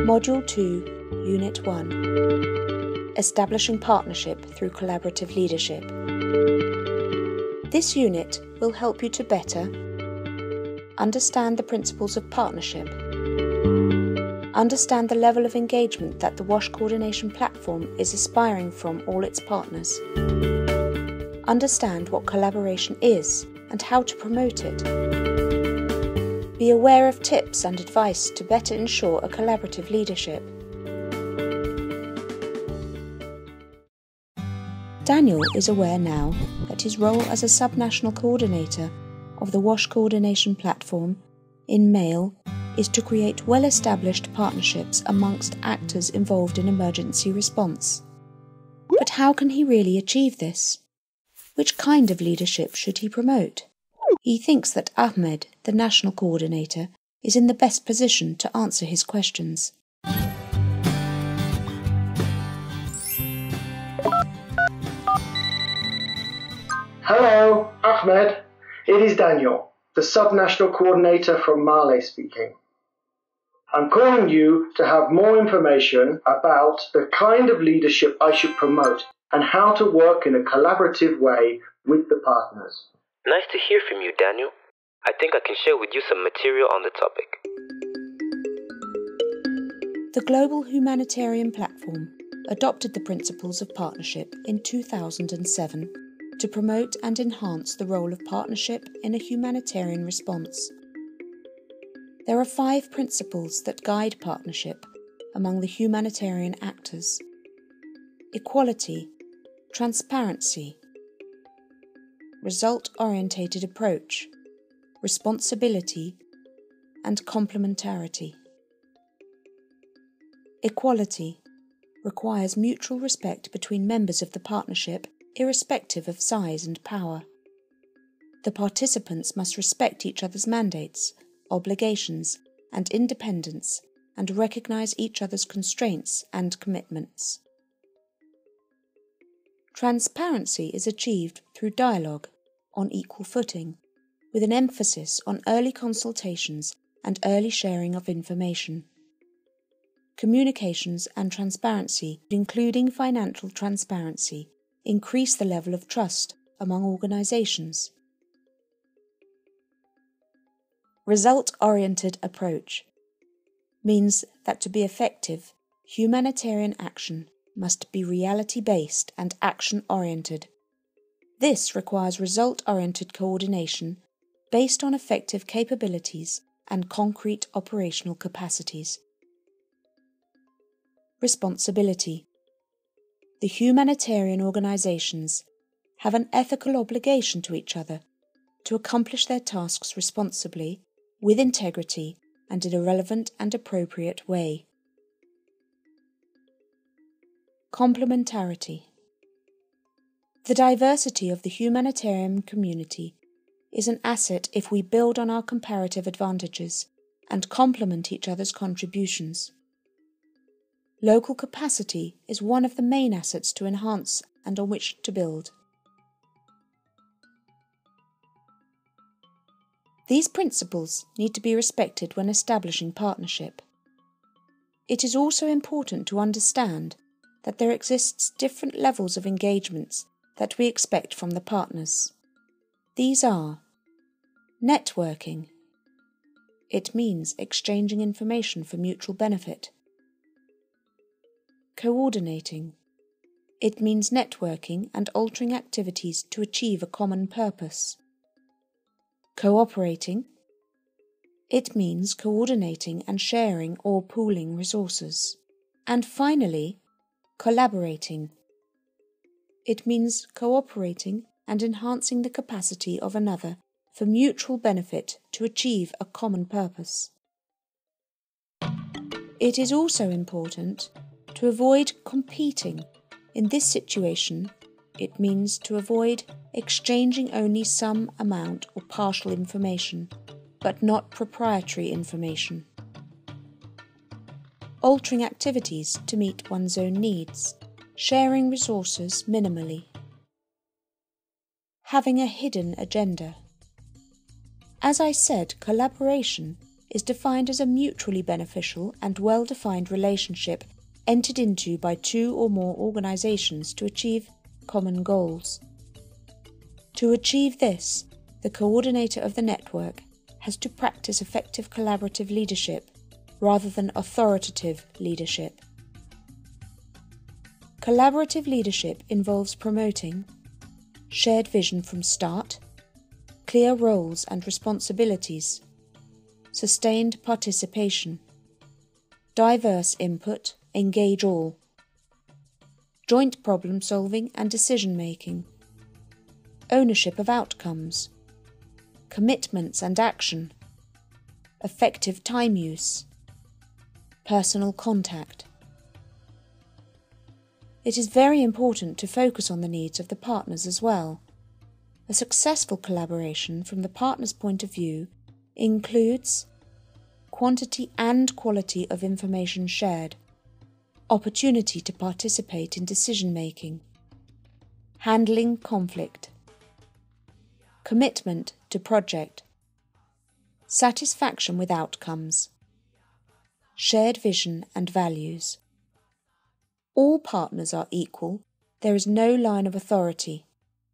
Module 2, Unit 1. Establishing Partnership through Collaborative Leadership. This unit will help you to better understand the principles of partnership, understand the level of engagement that the WASH coordination platform is aspiring from all its partners, understand what collaboration is and how to promote it, be aware of tips and advice to better ensure a collaborative leadership. Daniel is aware now that his role as a subnational coordinator of the WASH coordination platform in MAIL is to create well-established partnerships amongst actors involved in emergency response. But how can he really achieve this? Which kind of leadership should he promote? He thinks that Ahmed, the national coordinator, is in the best position to answer his questions. Hello, Ahmed. It is Daniel, the subnational coordinator from Mali speaking. I'm calling you to have more information about the kind of leadership I should promote and how to work in a collaborative way with the partners. Nice to hear from you, Daniel. I think I can share with you some material on the topic. The Global Humanitarian Platform adopted the principles of partnership in 2007 to promote and enhance the role of partnership in a humanitarian response. There are 5 principles that guide partnership among the humanitarian actors: equality, transparency, result-orientated approach, responsibility, and complementarity. Equality requires mutual respect between members of the partnership, irrespective of size and power. The participants must respect each other's mandates, obligations, and independence, and recognize each other's constraints and commitments. Transparency is achieved through dialogue on equal footing, with an emphasis on early consultations and early sharing of information. Communications and transparency, including financial transparency, increase the level of trust among organizations. Result-oriented approach means that to be effective, humanitarian action must be reality-based and action-oriented. This requires result-oriented coordination based on effective capabilities and concrete operational capacities. Responsibility. The humanitarian organizations have an ethical obligation to each other to accomplish their tasks responsibly, with integrity, and in a relevant and appropriate way. Complementarity. The diversity of the humanitarian community is an asset if we build on our comparative advantages and complement each other's contributions. Local capacity is one of the main assets to enhance and on which to build. These principles need to be respected when establishing partnership. It is also important to understand that there exists different levels of engagements that we expect from the partners. These are networking. It means exchanging information for mutual benefit. Coordinating. It means networking and altering activities to achieve a common purpose. Cooperating. It means coordinating and sharing or pooling resources. And finally, collaborating. It means cooperating and enhancing the capacity of another for mutual benefit to achieve a common purpose. It is also important to avoid competing. In this situation, it means to avoid exchanging only some amount or partial information, but not proprietary information. Altering activities to meet one's own needs, sharing resources minimally. Having a hidden agenda. As I said, collaboration is defined as a mutually beneficial and well-defined relationship entered into by two or more organisations to achieve common goals. To achieve this, the coordinator of the network has to practice effective collaborative leadership rather than authoritative leadership. Collaborative leadership involves promoting shared vision from start, clear roles and responsibilities, sustained participation, diverse input, engage all, joint problem solving and decision making, ownership of outcomes, commitments and action, effective time use, personal contact. It is very important to focus on the needs of the partners as well. A successful collaboration from the partner's point of view includes quantity and quality of information shared, opportunity to participate in decision-making, handling conflict, commitment to project, satisfaction with outcomes, shared vision and values. All partners are equal. There is no line of authority.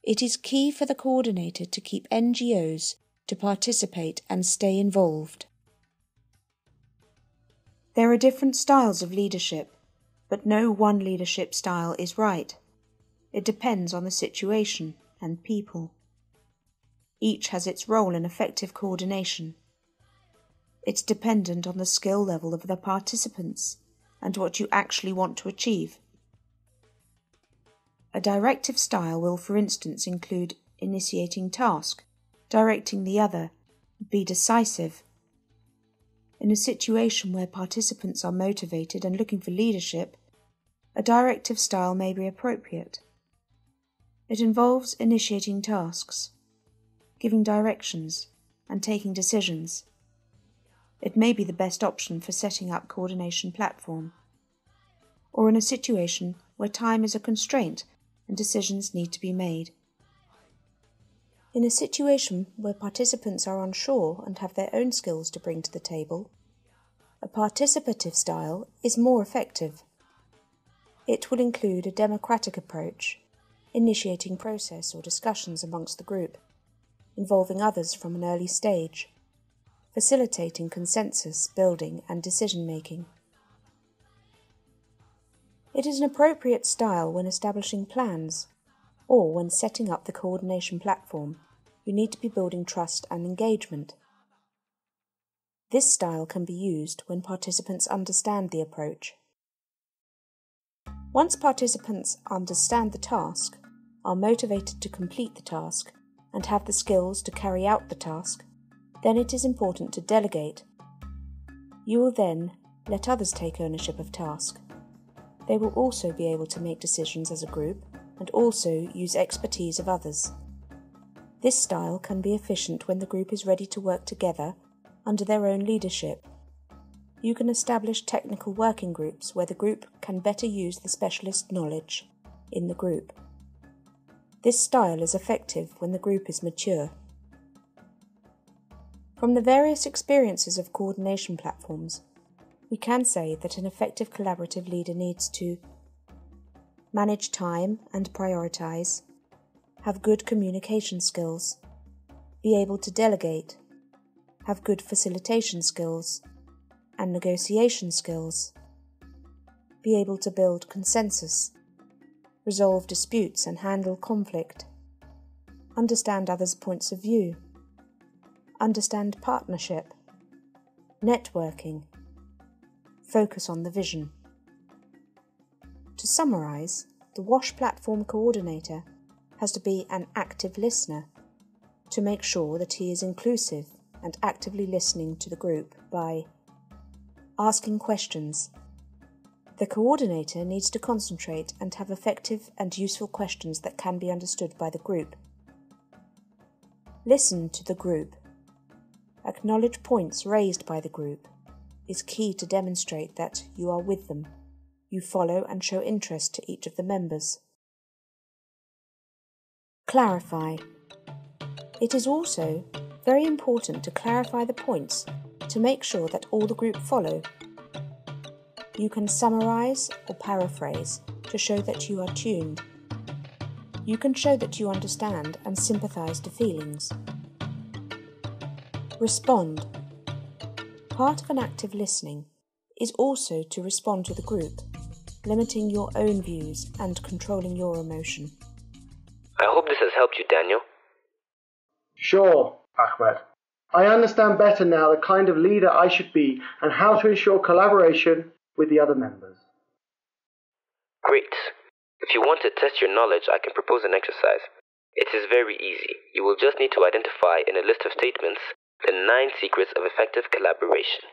It is key for the coordinator to keep NGOs to participate and stay involved. There are different styles of leadership, but no one leadership style is right. It depends on the situation and people. Each has its role in effective coordination. It's dependent on the skill level of the participants and what you actually want to achieve. A directive style will, for instance, include initiating task, directing the other, be decisive. In a situation where participants are motivated and looking for leadership, a directive style may be appropriate. It involves initiating tasks, giving directions, and taking decisions. It may be the best option for setting up coordination platform, or in a situation where time is a constraint and decisions need to be made. In a situation where participants are unsure and have their own skills to bring to the table, a participative style is more effective. It will include a democratic approach, initiating process or discussions amongst the group, involving others from an early stage, facilitating consensus building and decision-making. It is an appropriate style when establishing plans, or when setting up the coordination platform. You need to be building trust and engagement. This style can be used when participants understand the approach. Once participants understand the task, are motivated to complete the task, and have the skills to carry out the task, then it is important to delegate. You will then let others take ownership of task. They will also be able to make decisions as a group and also use expertise of others. This style can be efficient when the group is ready to work together under their own leadership. You can establish technical working groups where the group can better use the specialist knowledge in the group. This style is effective when the group is mature. From the various experiences of coordination platforms, we can say that an effective collaborative leader needs to manage time and prioritize, have good communication skills, be able to delegate, have good facilitation skills and negotiation skills, be able to build consensus, resolve disputes and handle conflict, understand others' points of view, understand partnership, networking, focus on the vision. To summarise, the WASH platform coordinator has to be an active listener to make sure that he is inclusive and actively listening to the group by asking questions. The coordinator needs to concentrate and have effective and useful questions that can be understood by the group. Listen to the group. Acknowledge points raised by the group is key to demonstrate that you are with them. You follow and show interest to each of the members. Clarify. It is also very important to clarify the points to to make sure that all the group follow. You can summarize or paraphrase to show that you are tuned. You can show that you understand and sympathize to feelings. Respond. Part of an active listening is also to respond to the group, limiting your own views and controlling your emotion. I hope this has helped you, Daniel. Sure, Ahmed. I understand better now the kind of leader I should be and how to ensure collaboration with the other members. Great. If you want to test your knowledge, I can propose an exercise. It is very easy. You will just need to identify in a list of statements the 9 secrets of effective collaboration.